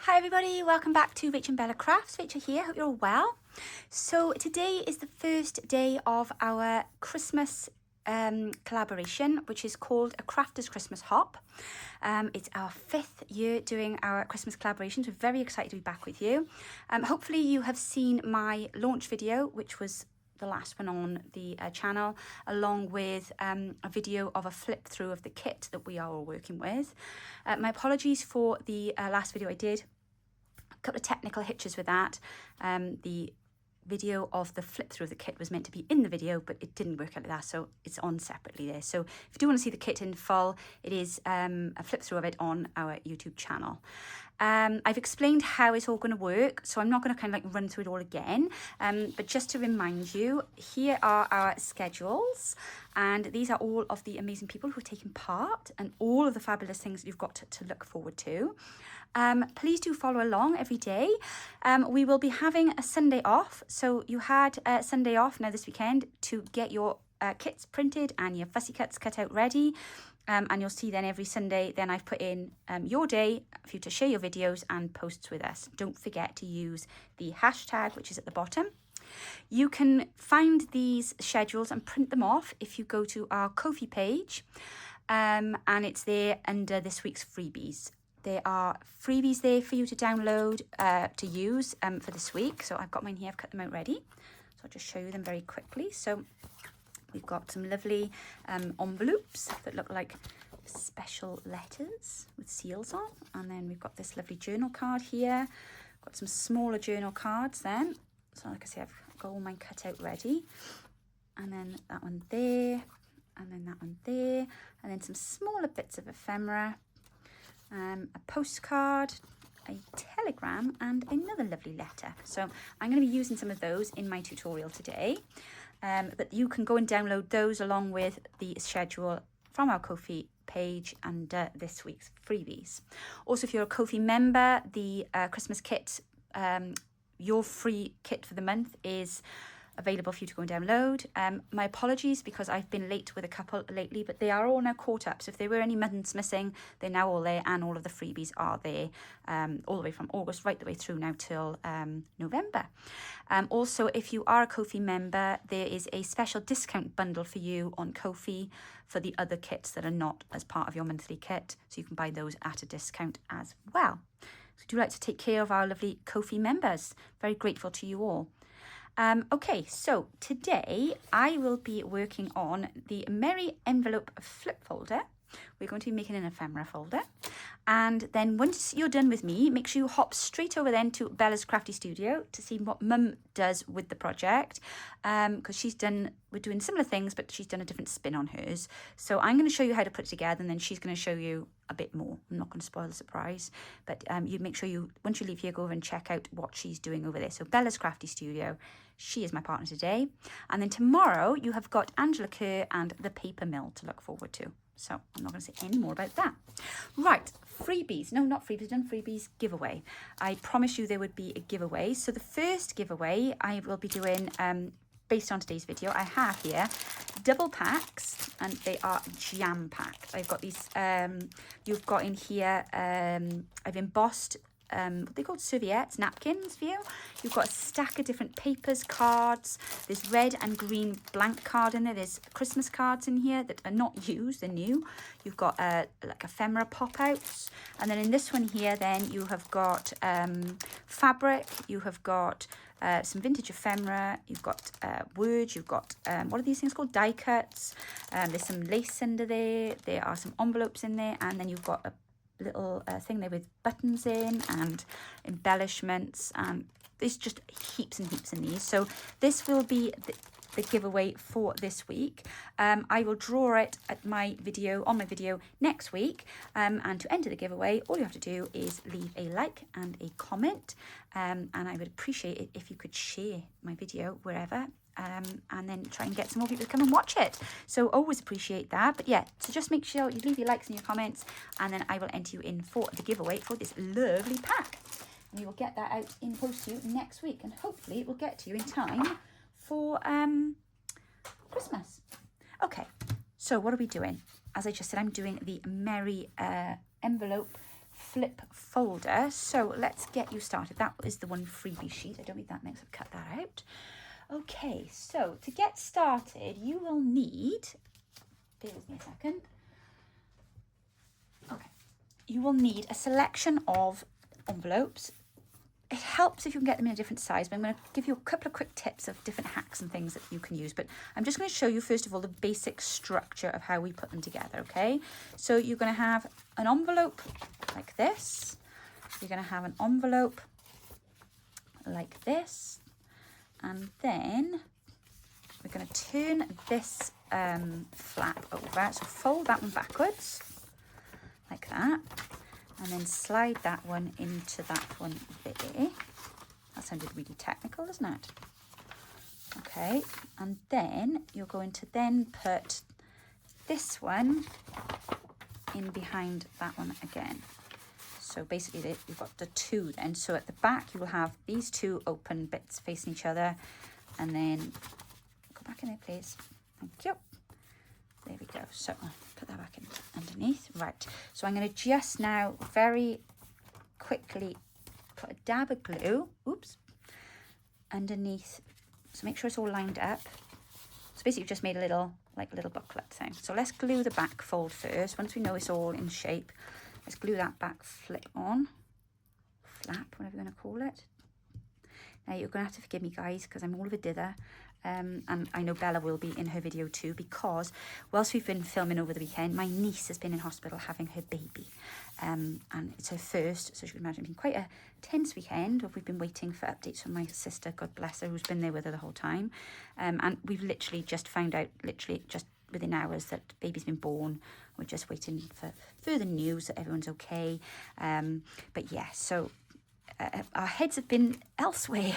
Hi everybody, welcome back to Rachel and Bella Crafts. Rachel here, hope you're all well. So today is the first day of our Christmas collaboration, which is called A Crafter's Christmas Hop. It's our 5th year doing our Christmas collaborations. We're very excited to be back with you. Hopefully you have seen my launch video, which was the last one on the channel, along with a video of a flip through of the kit that we are all working with. My apologies for the last video I did. A couple of technical hitches with that. The video of the flip through of the kit was meant to be in the video, but it didn't work out like that, so it's on separately there. So if you do want to see the kit in full, it is a flip through of it on our YouTube channel. I've explained how it's all going to work, so I'm not going to kind of like run through it all again, but just to remind you, here are our schedules, and these are all of the amazing people who have taken part and all of the fabulous things that you've got to look forward to. Please do follow along every day. We will be having a Sunday off, so you had a Sunday off now this weekend to get your kits printed and your fussy cuts cut out ready. And you'll see then every Sunday, then I've put in your day for you to share your videos and posts with us. Don't forget to use the hashtag, which is at the bottom. You can find these schedules and print them off if you go to our Ko-fi page, and it's there under this week's freebies. There are freebies there for you to download to use for this week. So I've got mine here, I've cut them out ready. So I'll just show you them very quickly. So we've got some lovely envelopes that look like special letters with seals on. And then we've got this lovely journal card here. Got some smaller journal cards then. So like I say, I've got all mine cut out ready. And then that one there. And then that one there. And then some smaller bits of ephemera. A postcard, a telegram, and another lovely letter. So I'm going to be using some of those in my tutorial today. But you can go and download those along with the schedule from our Ko-fi page and this week's freebies. Also, if you're a Ko-fi member, the Christmas kit, your free kit for the month is available for you to go and download. My apologies because I've been late with a couple lately, but they are all now caught up. So if there were any months missing, they're now all there, and all of the freebies are there all the way from August right the way through now till November. Also, if you are a Ko-fi member, there is a special discount bundle for you on Ko-fi for the other kits that are not as part of your monthly kit. So you can buy those at a discount as well. So do like to take care of our lovely Ko-fi members. Very grateful to you all. Okay, so today I will be working on the Merry Envelope flip folder. We're going to be making an ephemera folder. And then once you're done with me, make sure you hop straight over then to Bella's Crafty Studio to see what Mum does with the project. Because we're doing similar things, but she's done a different spin on hers. So I'm going to show you how to put it together, and then she's going to show you a bit more. I'm not going to spoil the surprise, but you make sure once you leave here, go over and check out what she's doing over there. So Bella's Crafty Studio, she is my partner today. And then tomorrow you have got Angela Kerr and the paper mill to look forward to. So I'm not going to say any more about that. Right, freebies. No, not freebies, done freebies, giveaway. I promised you there would be a giveaway. So the first giveaway I will be doing, based on today's video, I have here double packs, and they are jam-packed. I've got these, you've got in here, I've embossed what they called serviettes, napkins for you. You've got a stack of different papers, cards. There's red and green blank card in there. There's Christmas cards in here that are not used, they're new. You've got like ephemera pop-outs. And then in this one here, then you have got fabric. You have got some vintage ephemera. You've got words. You've got, what are these things called? Die cuts. There's some lace under there. There are some envelopes in there. And then you've got a little thing there with buttons in and embellishments, and there's just heaps and heaps in these. So this will be the giveaway for this week. I will draw it on my video next week, and to enter the giveaway, all you have to do is leave a like and a comment, and I would appreciate it if you could share my video wherever. And then try and get some more people to come and watch it. So always appreciate that. But yeah, so just make sure you leave your likes and your comments, and then I will enter you in for the giveaway for this lovely pack. And we will get that out in post to you next week, and hopefully it will get to you in time for Christmas. Okay, so what are we doing? As I just said, I'm doing the Merry Envelope flip folder. So let's get you started. That is the one freebie sheet. I don't need that next. I've cut that out. Okay, so to get started, you will need, bear with me a second. Okay, you will need a selection of envelopes. It helps if you can get them in a different size, but I'm going to give you a couple of quick tips of different hacks and things that you can use. But I'm just going to show you, first of all, the basic structure of how we put them together, okay? So you're going to have an envelope like this. You're going to have an envelope like this. And then we're going to turn this flap over. So fold that one backwards, like that. And then slide that one into that one there. That sounded really technical, doesn't it? Okay, and then you're going to then put this one in behind that one again. So basically you've got the two then. So at the back you will have these two open bits facing each other, and then go back in there please. Thank you. There we go. So I'll put that back in underneath. Right. So I'm going to just now very quickly put a dab of glue, oops, underneath. So make sure it's all lined up. So basically you've just made a little, like a little booklet thing. So let's glue the back fold first. Once we know it's all in shape, let's glue that back flip on. Flap, whatever you want to call it. Now you're going to have to forgive me guys, because I'm all of a dither. And I know Bella will be in her video too, because whilst we've been filming over the weekend, my niece has been in hospital having her baby. And it's her first, so you can imagine it's been quite a tense weekend. We've been waiting for updates from my sister, God bless her, who's been there with her the whole time. And we've literally just found out, literally just within hours, that baby's been born. We're just waiting for further news that everyone's okay. But yeah, so our heads have been elsewhere.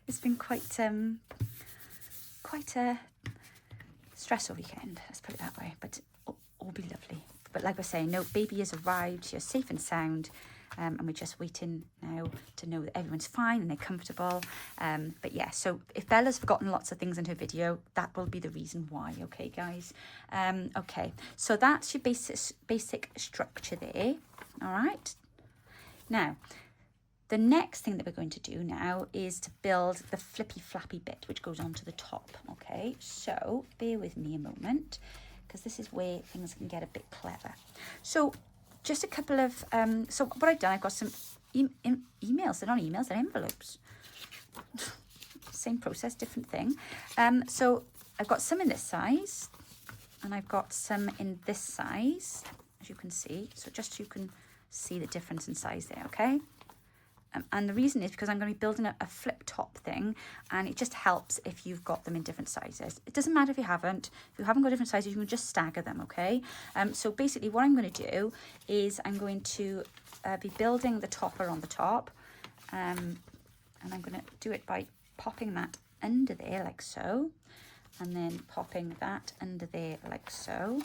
It's been quite a stressful weekend, let's put it that way, but all be lovely. But like we're saying, no, baby has arrived, she's safe and sound, and we're just waiting now to know that everyone's fine and they're comfortable. But yeah, so if Bella's forgotten lots of things in her video, that will be the reason why, okay guys? Okay, so that's your basic structure there, all right? Now, the next thing that we're going to do now is to build the flippy flappy bit, which goes onto the top, okay? So bear with me a moment, because this is where things can get a bit clever. So just a couple of, so what I've done, I've got some emails. They're not emails, they're envelopes. Same process, different thing. So I've got some in this size, and I've got some in this size, as you can see. So just so you can see the difference in size there, okay? And the reason is because I'm going to be building a flip top thing, and it just helps if you've got them in different sizes. It doesn't matter if you haven't. If you haven't got different sizes, you can just stagger them, okay? So basically what I'm going to do is I'm going to be building the topper on the top, and I'm going to do it by popping that under there like so, and then popping that under there like so.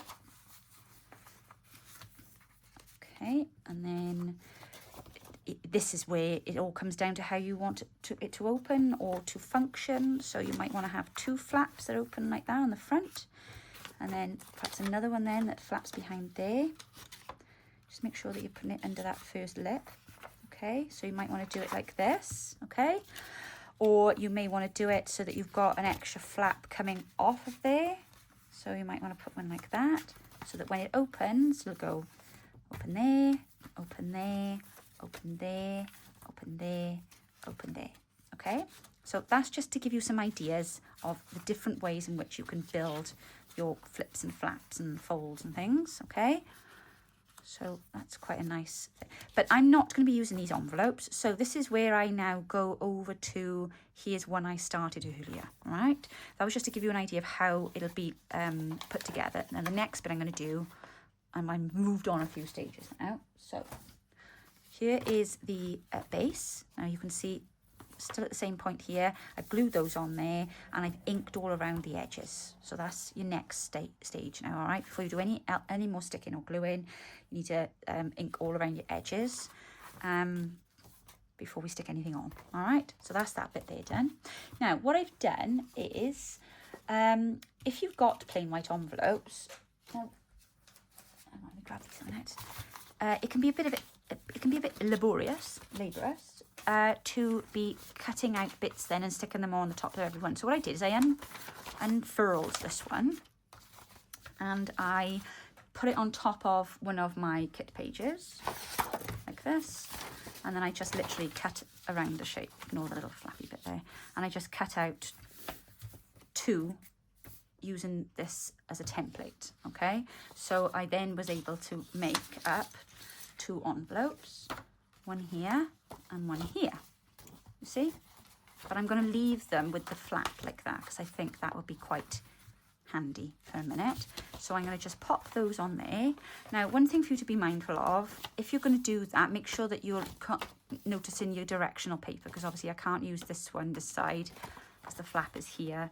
Okay, and then this is where it all comes down to how you want it to open or to function. So you might want to have two flaps that open like that on the front, and then perhaps another one then that flaps behind there. Just make sure that you're putting it under that first lip. Okay, so you might want to do it like this, okay? Or you may want to do it so that you've got an extra flap coming off of there. So you might want to put one like that, so that when it opens, it'll go open there, open there, open there, open there, open there, okay? So that's just to give you some ideas of the different ways in which you can build your flips and flaps and folds and things, okay? So that's quite a nice thing. But I'm not going to be using these envelopes, so this is where I now go over to, here's one I started earlier, right? That was just to give you an idea of how it'll be put together. Now the next bit I'm going to do, and I've moved on a few stages now, so here is the base. Now you can see still at the same point here, I've glued those on there, and I've inked all around the edges. So that's your next stage now, all right? Before you do any more sticking or gluing, you need to ink all around your edges before we stick anything on, all right? So that's that bit there done. Now, what I've done is, if you've got plain white envelopes, now, let me grab these a minute. it can be a bit laborious to be cutting out bits then and sticking them on the top of every one. So what I did is I unfurled this one and I put it on top of one of my kit pages like this, and then I just literally cut around the shape. Ignore the little flappy bit there, and I just cut out 2 using this as a template. Okay, so I then was able to make up 2 envelopes, one here and one here, you see, but I'm going to leave them with the flap like that because I think that would be quite handy for a minute. So I'm going to just pop those on there. Now, one thing for you to be mindful of, if you're going to do that, make sure that you're noticing your directional paper, because obviously I can't use this one this side because the flap is here.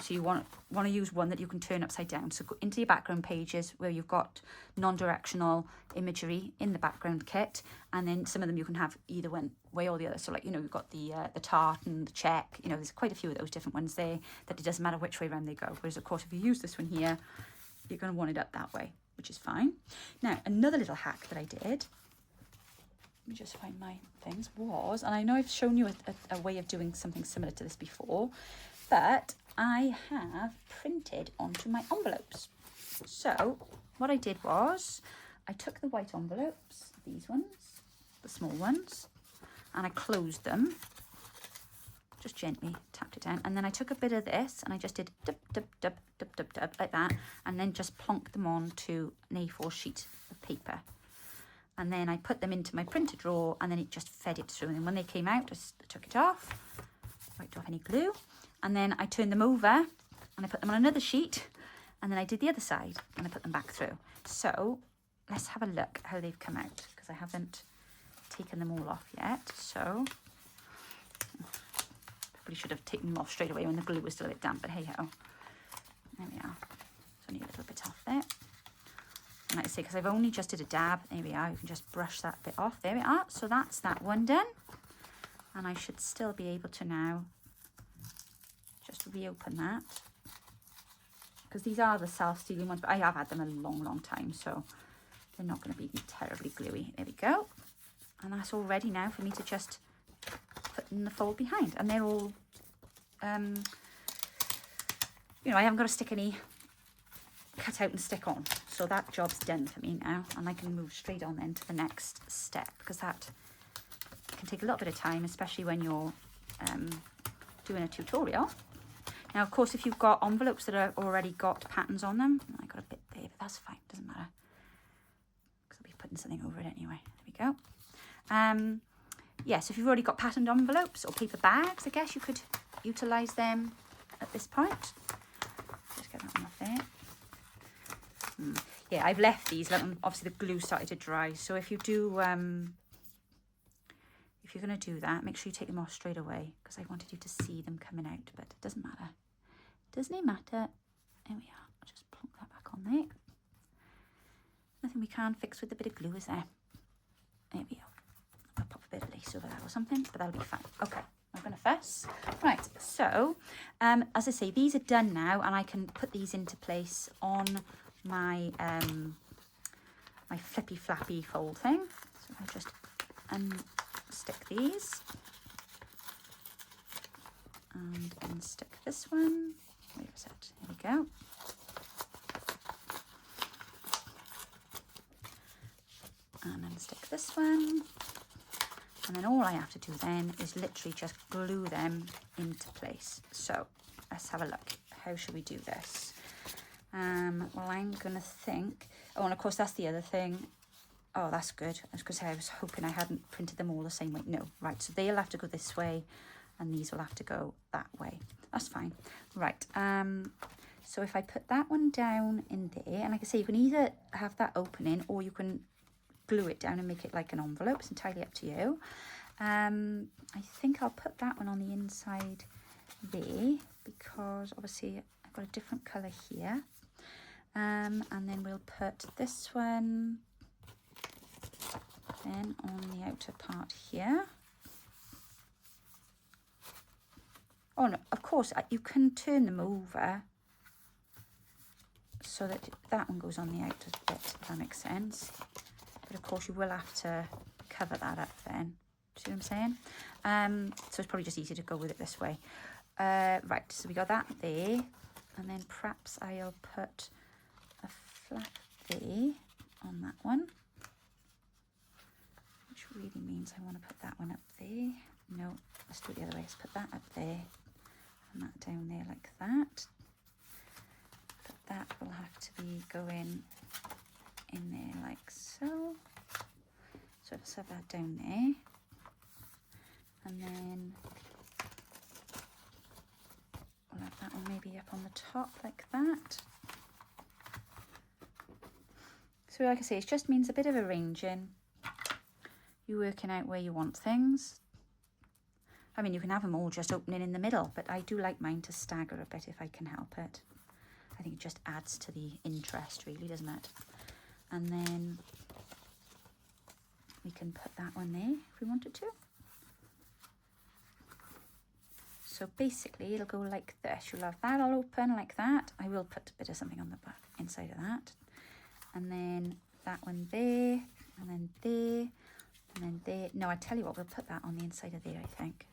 So you want to use one that you can turn upside down. So go into your background pages where you've got non-directional imagery in the background kit, and then some of them you can have either one way or the other. So like, you know, you've got the tartan, the check, you know, there's quite a few of those different ones there that it doesn't matter which way around they go. Whereas of course, if you use this one here, you're going to want it up that way, which is fine. Now, another little hack that I did, let me just find my things, was, and I know I've shown you a way of doing something similar to this before, but I have printed onto my envelopes. So what I did was I took the white envelopes, these ones, the small ones, and I closed them, just gently tapped it down, and then I took a bit of this and I just did dip, dip, dip, dip, dip, dip, like that, and then just plonked them onto an A4 sheet of paper. And then I put them into my printer drawer, and then it just fed it through. And when they came out, I took it off, wiped off any glue, and then I turned them over and I put them on another sheet, and then I did the other side and I put them back through. So let's have a look how they've come out, because I haven't taken them all off yet. So probably should have taken them off straight away when the glue was still a bit damp, but hey ho. There we are. There's only a little bit off there. And like I say, because I've only just did a dab, there we are, you can just brush that bit off. There we are. So that's that one done. And I should still be able to now just reopen that, because these are the self-sealing ones, but I have had them a long time, so they're not going to be terribly gluey. There we go. And that's all ready now for me to just put in the fold behind. And they're all, you know, I haven't got to stick any cut out and stick on. So that job's done for me now. And I can move straight on then to the next step, because that can take a little bit of time, especially when you're doing a tutorial. Now, of course, if you've got envelopes that are already got patterns on them, I got a bit there, but that's fine, doesn't matter, because I'll be putting something over it anyway. There we go. Yeah, so if you've already got patterned envelopes or paper bags, I guess you could utilise them at this point. Just get that one off there. Yeah, I've left these, obviously the glue started to dry, so if you do, if you're going to do that, make sure you take them off straight away, because I wanted you to see them coming out, but it doesn't matter. Doesn't it matter? There we are. I'll just plonk that back on there. Nothing we can't fix with a bit of glue, is there? There we go. I'll pop a bit of lace over that or something, but that'll be fine. Okay, I'm going to fuss. Right, so, as I say, these are done now, and I can put these into place on my, my flippy flappy fold thing. So I'll just unstick these. And unstick this one. Where is it? Here we go. And unstick this one. And then all I have to do then is literally just glue them into place. So let's have a look. How should we do this? Well, I'm going to think... Oh, and of course, that's the other thing. Oh, that's good. That's because I was hoping I hadn't printed them all the same way. No, right. So they'll have to go this way, and these will have to go that way. That's fine. Right. So if I put that one down in there, and like I say, you can either have that opening or you can glue it down and make it like an envelope. It's entirely up to you. I think I'll put that one on the inside there, because obviously I've got a different colour here. And then we'll put this one then on the outer part here. Oh no, of course you can turn them over so that that one goes on the outer bit, if that makes sense. but of course you will have to cover that up then. See what I'm saying? So it's probably just easier to go with it this way. Right, so we got that there, and then perhaps I'll put a flap there on that one, which really means I want to put that one up there. No, let's do it the other way. Let's put that up there and that down there like that. But that will have to be going in there like so. So let's have that down there. And then we'll have that one maybe up on the top like that. So like I say, it just means a bit of arranging. You're working out where you want things. I mean, you can have them all just opening in the middle, but I do like mine to stagger a bit if I can help it. I think it just adds to the interest really, doesn't it? And then we can put that one there if we wanted to. So basically it'll go like this. You'll have that all open like that. I will put a bit of something on the back inside of that. And then that one there, and then there, and then there. No, I tell you what, we'll put that on the inside of there, I think.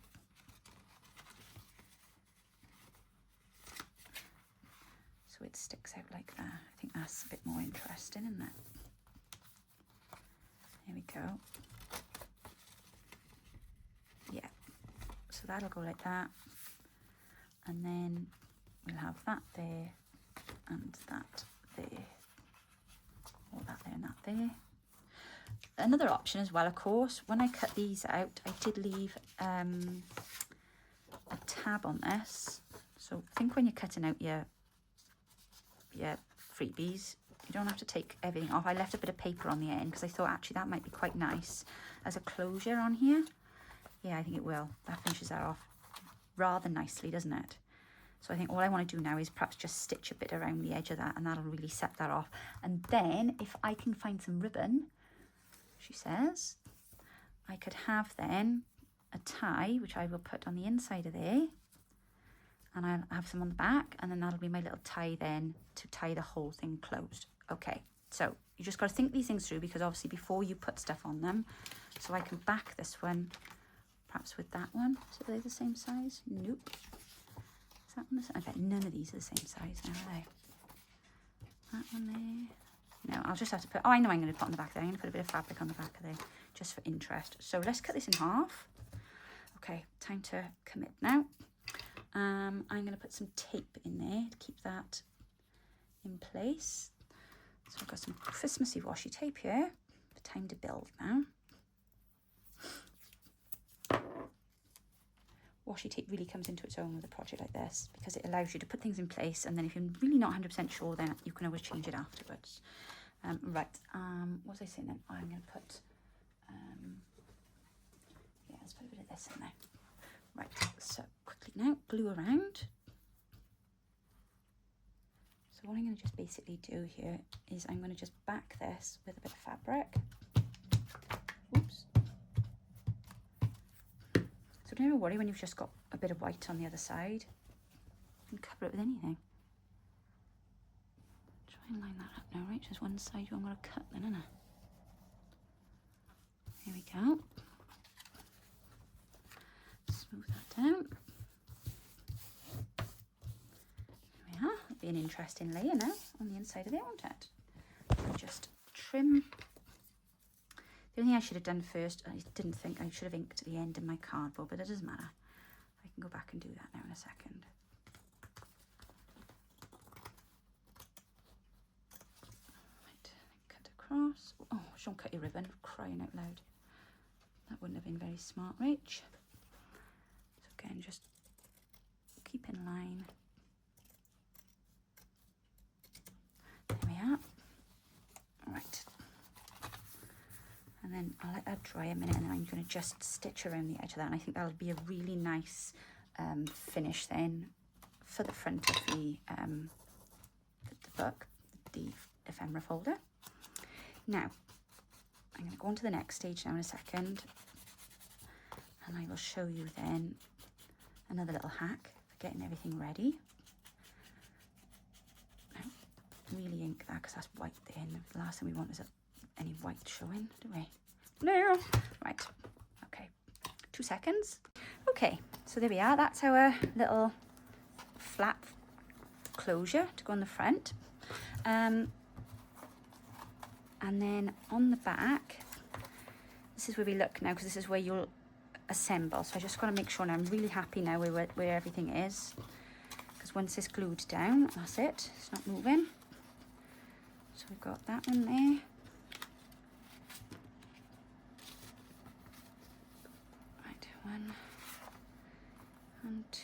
So it sticks out like that. I think that's a bit more interesting, isn't it? There we go. Yeah, so that'll go like that. And then we'll have that there and that there. Or that there and that there. Another option as well, of course, when I cut these out, I did leave a tab on this. So I think when you're cutting out your freebies, you don't have to take everything off. I left a bit of paper on the end because I thought actually that might be quite nice as a closure on here. Yeah, I think it will. That finishes that off rather nicely, doesn't it? So I think all I want to do now is perhaps just stitch a bit around the edge of that, and that'll really set that off. And then if I can find some ribbon, she says, I could have then a tie, which I will put on the inside of there, and I'll have some on the back, and then that'll be my little tie then to tie the whole thing closed. Okay, so you just got to think these things through, because obviously before you put stuff on them, so I can back this one perhaps with that one. So they're the same size? Nope. Is that one the same? I bet none of these are the same size now, are they? That one there. No, I'll just have to put, oh, I know I'm going to put on the back there. I'm going to put a bit of fabric on the back of there just for interest. So let's cut this in half. Okay, time to commit now. I'm going to put some tape in there to keep that in place. So I've got some Christmassy washi tape here. Time to build now. Washi tape really comes into its own with a project like this, because it allows you to put things in place, and then if you're really not 100% sure, then you can always change it afterwards. Right, what was I saying then? Oh, I'm going to put, yeah, let's put a bit of this in there. Right, so quickly now, glue around. So what I'm going to just basically do here is I'm going to just back this with a bit of fabric. Oops. So don't ever worry when you've just got a bit of white on the other side. You can cover it with anything. Try and line that up now, right? Just one side I'm going to cut then, isn't it? Here we go. Smooth that down. There we are. That'll be an interesting layer now on the inside of there, won't it? So just trim. The only thing I should have done first, I didn't think I should have inked the end of my cardboard, but it doesn't matter. I can go back and do that now in a second. Right, cut across. Oh, don't cut your ribbon, crying out loud. That wouldn't have been very smart, Rach. So again, just keep in line. There we are. Right. And then I'll let that dry a minute, and then I'm going to just stitch around the edge of that. And I think that'll be a really nice finish then for the front of the book, the ephemera folder. Now, I'm going to go on to the next stage now in a second, and I will show you then another little hack for getting everything ready. Now, really ink that because that's white there, and the last thing we want is a any white showing, do we? No. Right. Okay. 2 seconds. Okay, so there we are. That's our little flap closure to go on the front. And then on the back, this is where we look now, because this is where you'll assemble. So I just got to make sure now I'm really happy now where everything is, because once it's glued down, that's it. It's not moving. So we've got that one there. Right, 1 and 2,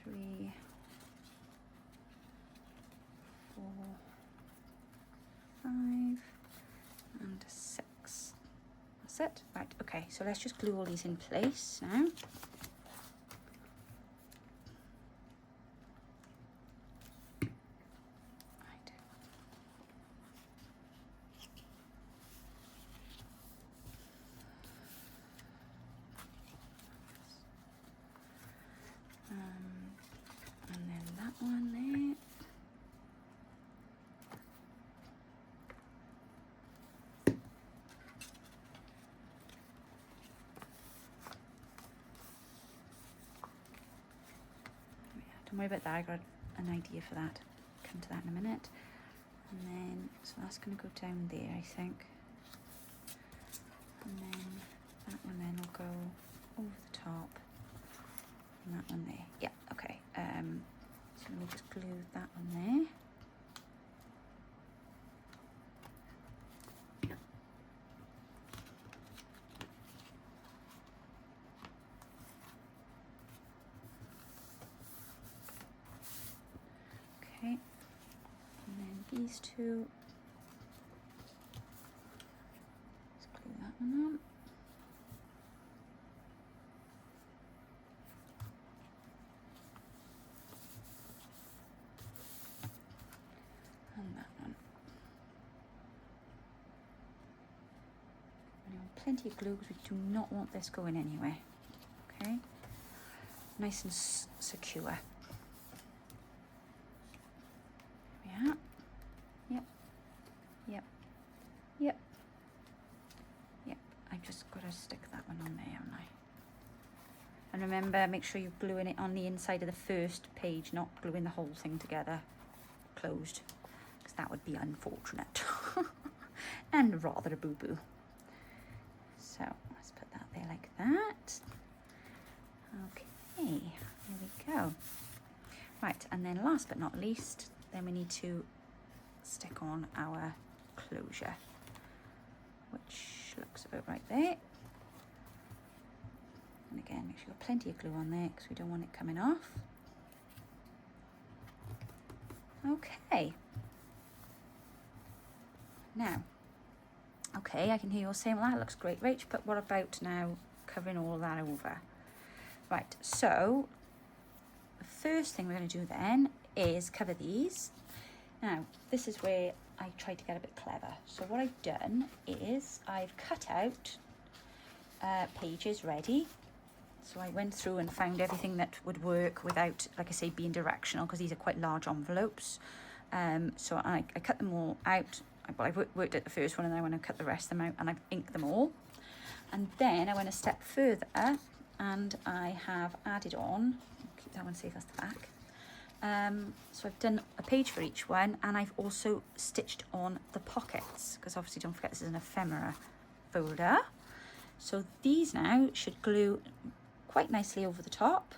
3, 4, 5 and 6. That's it. Right, okay, so let's just glue all these in place now. And then that one there. Don't worry about that, I got an idea for that. Come to that in a minute. And then, so that's going to go down there, I think. And then that one then will go over the top. And that one there. Yeah, okay. So let me just glue that one there. Okay. And then these two. Let's glue that one on. And that one. And I want plenty of glue because we do not want this going anywhere. Okay, nice and secure. Yeah. Yep. Yep. Yep. Yep. I've just got to stick that one on there, haven't I? And remember, make sure you're gluing it on the inside of the first page, not gluing the whole thing together, closed, because that would be unfortunate and rather a boo-boo. So let's put that there like that. Okay, here we go. Right, and then last but not least, then we need to stick on our closure, which looks about right there. And again, make sure you've got plenty of glue on there because we don't want it coming off. Okay. Now, okay, I can hear you all saying, well, that looks great, Rach, but what about now covering all that over? Right, so the first thing we're going to do then is cover these. Now, this is where I tried to get a bit clever. So what I've done is I've cut out pages ready. So I went through and found everything that would work without, like I say, being directional, because these are quite large envelopes. So I cut them all out. Well, I worked at the first one, and then I went and cut the rest of them out, and I've inked them all. And then I went a step further, and I have added on, I'll keep that one safe, that's the back. So I've done a page for each one, and I've also stitched on the pockets, because obviously don't forget this is an ephemera folder. So these now should glue quite nicely over the top,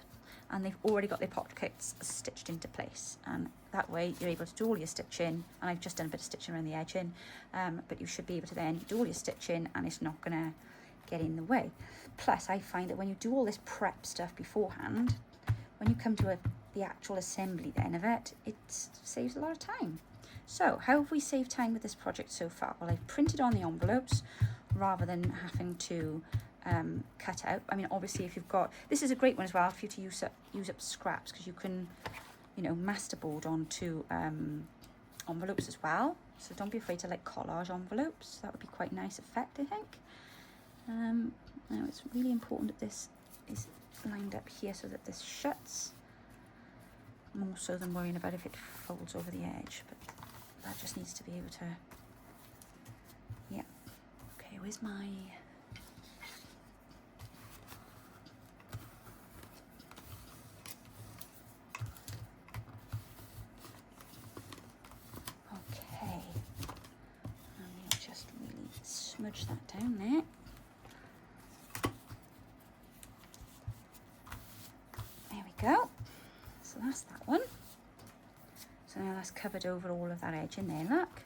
and they've already got their pockets stitched into place, and that way you're able to do all your stitching. And I've just done a bit of stitching around the edging, but you should be able to then do all your stitching and it's not gonna get in the way. Plus I find that when you do all this prep stuff beforehand, when you come to the actual assembly then of it, it saves a lot of time. So how have we saved time with this project so far? Well, I've printed on the envelopes rather than having to cut out. I mean, obviously, if you've got, this is a great one as well for you to use up scraps, because you can, you know, masterboard onto envelopes as well. So don't be afraid to like collage envelopes. That would be quite nice effect, I think. Now it's really important that this is lined up here so that this shuts, more so than worrying about if it folds over the edge. But that just needs to be able to, yeah. Okay, where's my, okay, and we'll just really smudge that down there. There we go. So that's that one. So now that's covered over all of that edge in there, look.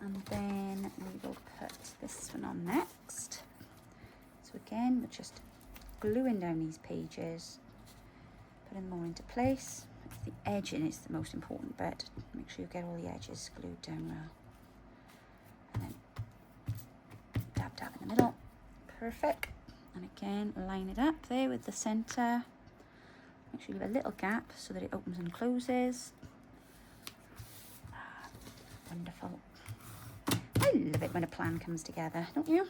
And then we will put this one on next. So again, we're just gluing down these pages, putting them all into place. It's the edging is the most important bit. Make sure you get all the edges glued down well. And then dab, dab in the middle. Perfect. And again, line it up there with the center. Make sure you leave a little gap so that it opens and closes. Ah, wonderful. I love it when a plan comes together, don't you?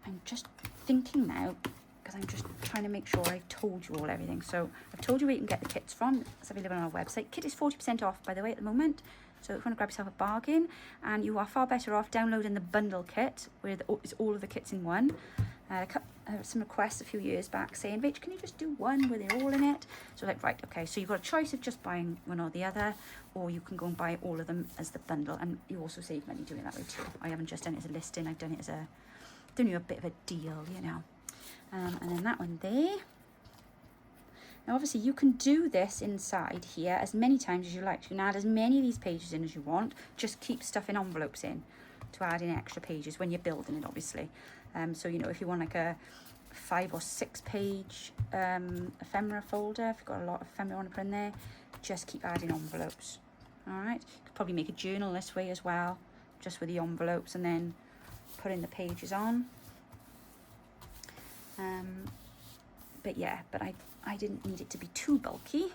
I'm just thinking now, because I'm just trying to make sure I've told you all everything. So I've told you where you can get the kits from. It's available on our website. Kit is 40% off, by the way, at the moment. So if you want to grab yourself a bargain, and you are far better off downloading the bundle kit, where it's all of the kits in one. Some requests a few years back saying, Rach, can you just do one where they're all in it? So like, right, okay, so you've got a choice of just buying one or the other, or you can go and buy all of them as the bundle, and you also save money doing that way too. I haven't just done it as a listing, I've done it as done you a bit of a deal, you know. And then that one there. Now obviously you can do this inside here as many times as you like. You can add as many of these pages in as you want. Just keep stuffing envelopes in to add in extra pages when you're building it, obviously. So, you know, if you want like a 5 or 6 page ephemera folder, if you've got a lot of ephemera you want to put in there, just keep adding envelopes. All right, you could probably make a journal this way as well, just with the envelopes, and then putting the pages on. But yeah, but I didn't need it to be too bulky,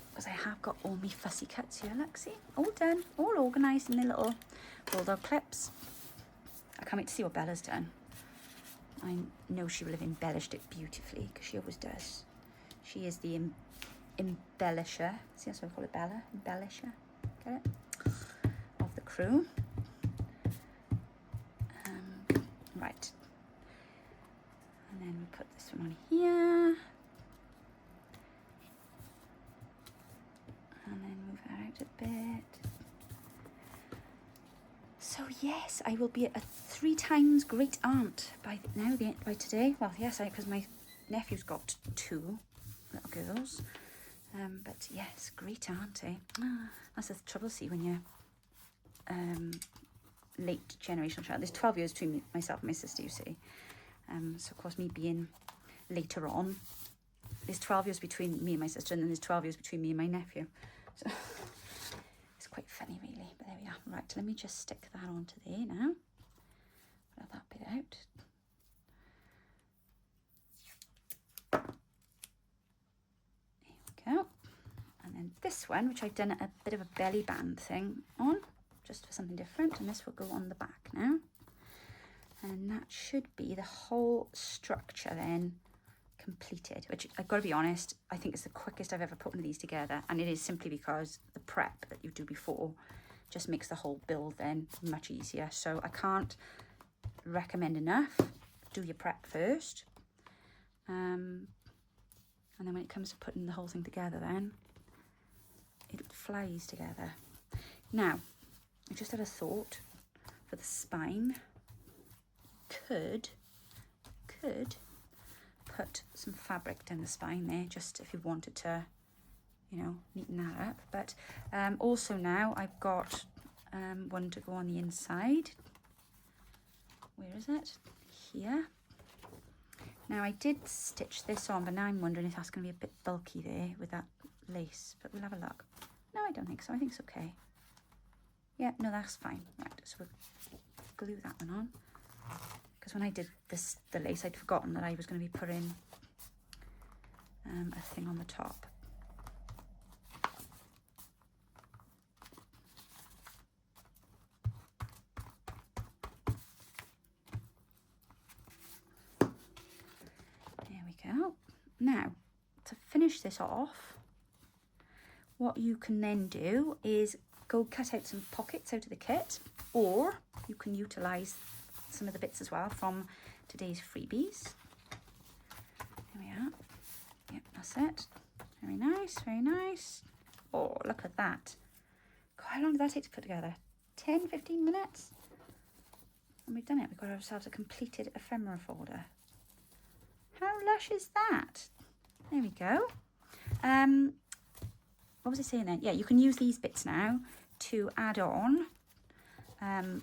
because I have got all my fussy cuts here. Look, see, all done, all organised in the little bulldog clips. I can't wait to see what Bella's done. I know she will have embellished it beautifully, because she always does. She is the embellisher. See, that's what I call it, Bella. Embellisher. Get it? Of the crew. Right. And then we put this one on here. And then move that out a bit. So yes, I will be a 3 times great aunt by today. Well, yes, because my nephew's got 2 little girls. But yes, great aunt, eh? That's the trouble, see, when you're late generational child. There's 12 years between myself and my sister, you see. So of course, me being later on, there's 12 years between me and my sister, and then there's 12 years between me and my nephew. So it's quite funny, really. But there we are. Right, let me just stick that onto there now. Put that bit out. There we go. And then this one, which I've done a bit of a belly band thing on, just for something different. And this will go on the back now. And that should be the whole structure then completed, which I've got to be honest, I think it's the quickest I've ever put one of these together, and it is simply because the prep that you do before just makes the whole build then much easier. So I can't recommend enough, do your prep first, and then when it comes to putting the whole thing together, then it flies together. Now I just had a thought for the spine. Could put some fabric down the spine there, just if you wanted to, you know, neaten that up. But also now I've got one to go on the inside. Where is it? Here. Now I did stitch this on, but now I'm wondering if that's going to be a bit bulky there with that lace, but we'll have a look. No, I don't think so. I think it's okay. Yeah, no, that's fine. Right, so we'll glue that one on. Because when I did the lace, I'd forgotten that I was going to be putting a thing on the top. There we go. Now, to finish this off, what you can then do is go cut out some pockets out of the kit, or you can utilise some of the bits as well from today's freebies. There we are. Yep, that's it. Very nice, very nice. Oh, look at that. God, how long did that take to put together? 10, 15 minutes? And we've done it. We've got ourselves a completed ephemera folder. How lush is that? There we go. What was I saying then? Yeah, you can use these bits now to add on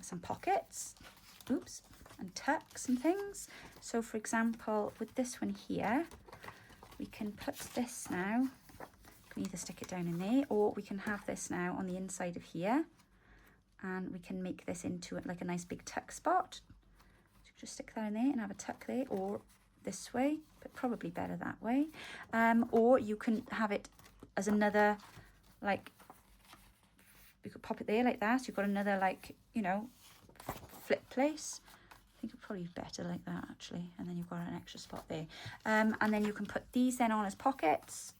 some pockets, oops, and tucks and things. So for example, with this one here, we can put this now, we can either stick it down in there, or we can have this now on the inside of here, and we can make this into like a nice big tuck spot. So just stick that in there and have a tuck there, or this way, but probably better that way. Or you can have it as another, like, you could pop it there like that. So you've got another, like, you know, flip place. I think it'd probably be better like that, actually. And then you've got an extra spot there. And then you can put these then on as pockets.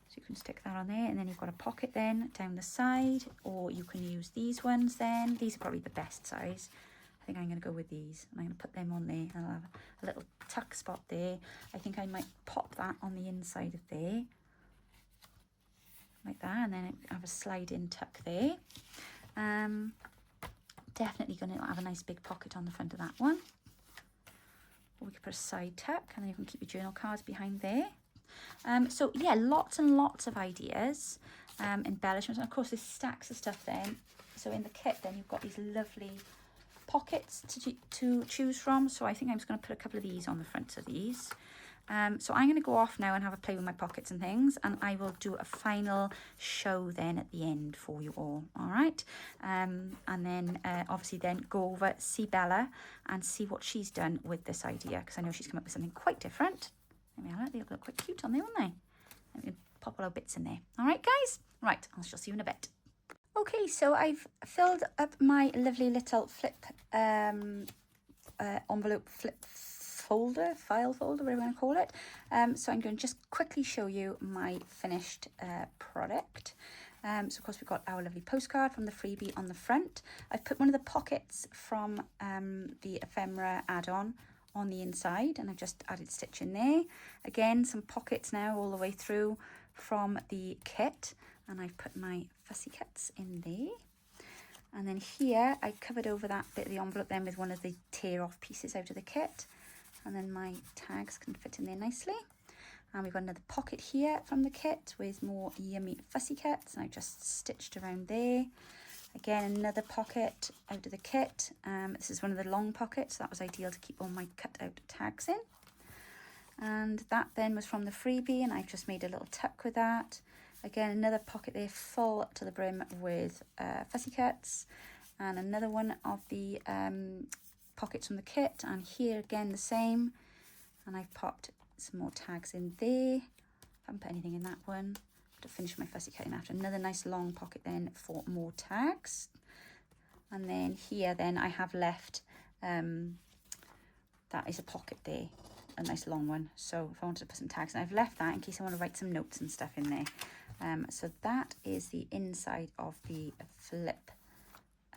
So you can stick that on there, and then you've got a pocket then down the side, or you can use these ones then. These are probably the best size. I think I'm going to go with these, and I'm going to put them on there, and I'll have a little tuck spot there. I think I might pop that on the inside of there, like that, and then have a slide in tuck there. Definitely going to have a nice big pocket on the front of that one. Or we could put a side tuck, and then you can keep your journal cards behind there. So yeah, lots and lots of ideas, embellishments, and of course there's stacks of stuff then. So in the kit then you've got these lovely pockets to choose from. So I think I'm just going to put a couple of these on the front of these. So I'm going to go off now and have a play with my pockets and things, and I will do a final show then at the end for you all right? And then obviously then go over, see Bella and see what she's done with this idea, because I know she's come up with something quite different. There we are, they look quite cute on there, won't they? Let me pop all our bits in there. All right, guys? Right, I shall see you in a bit. Okay, so I've filled up my lovely little flip envelope flip folder, file folder, whatever you want to call it. So I'm going to just quickly show you my finished product. So of course we've got our lovely postcard from the freebie on the front. I've put one of the pockets from the ephemera add-on on the inside, and I've just added stitch in there. Again, some pockets now all the way through from the kit, and I've put my fussy cuts in there. And then here I covered over that bit of the envelope then with one of the tear off pieces out of the kit, and then my tags can fit in there nicely. And we've got another pocket here from the kit with more yummy fussy cuts, and I've just stitched around there. Again, another pocket out of the kit. This is one of the long pockets, so that was ideal to keep all my cut out tags in. And that then was from the freebie, and I've just made a little tuck with that. Again, another pocket there full to the brim with fussy cuts, and another one of the pockets from the kit, and here again the same. And I've popped some more tags in there. Haven't put anything in that one. To finish my fussy cutting after. Another nice long pocket then for more tags. And then here then I have left that is a pocket there, a nice long one. So if I wanted to put some tags, and I've left that in case I want to write some notes and stuff in there. So that is the inside of the flips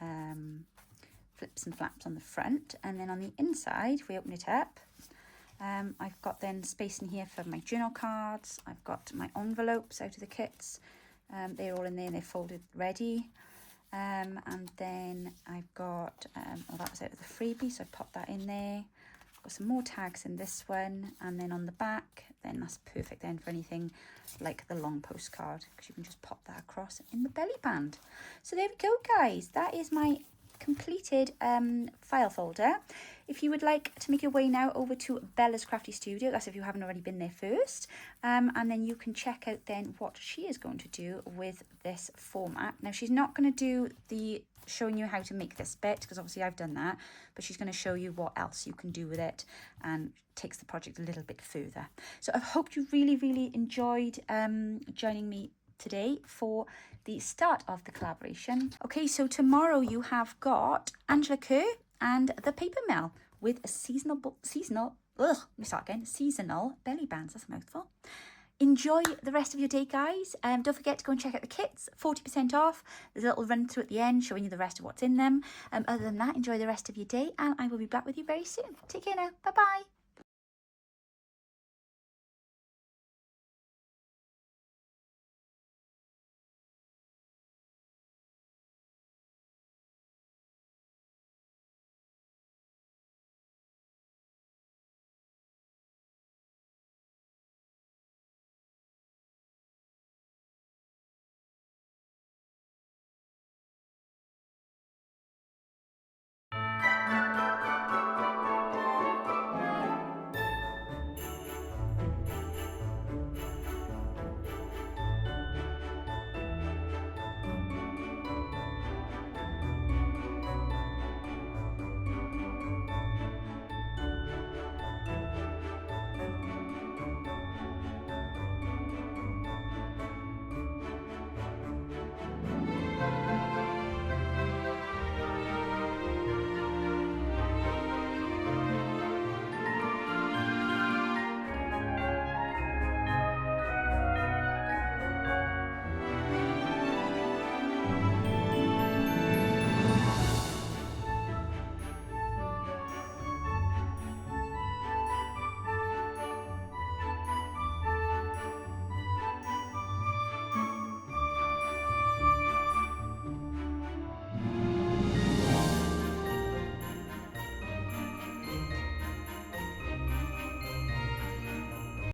and flaps on the front. And then on the inside, if we open it up, I've got then space in here for my journal cards. I've got my envelopes out of the kits. They're all in there and they're folded ready. And then I've got, well, that was out of the freebie, so I popped that in there. Got some more tags in this one, and then on the back, then that's perfect then for anything like the long postcard, because you can just pop that across in the belly band. So there we go, guys. That is my completed file folder. If you would like to make your way now over to Bella's Crafty Studio, that's if you haven't already been there first, and then you can check out then what she is going to do with this format. Now she's not going to do the showing you how to make this bit, because obviously I've done that, but she's going to show you what else you can do with it and takes the project a little bit further. So I hope you really enjoyed joining me today for the start of the collaboration. Okay, so tomorrow you have got Angela Kerr and the Paper Mill with a seasonal belly bands. That's a mouthful. enjoy the rest of your day, guys. Don't forget to go and check out the kits, 40% off. There's a little run through at the end showing you the rest of what's in them. Other than that, enjoy the rest of your day, and I will be back with you very soon. Take care now. Bye bye.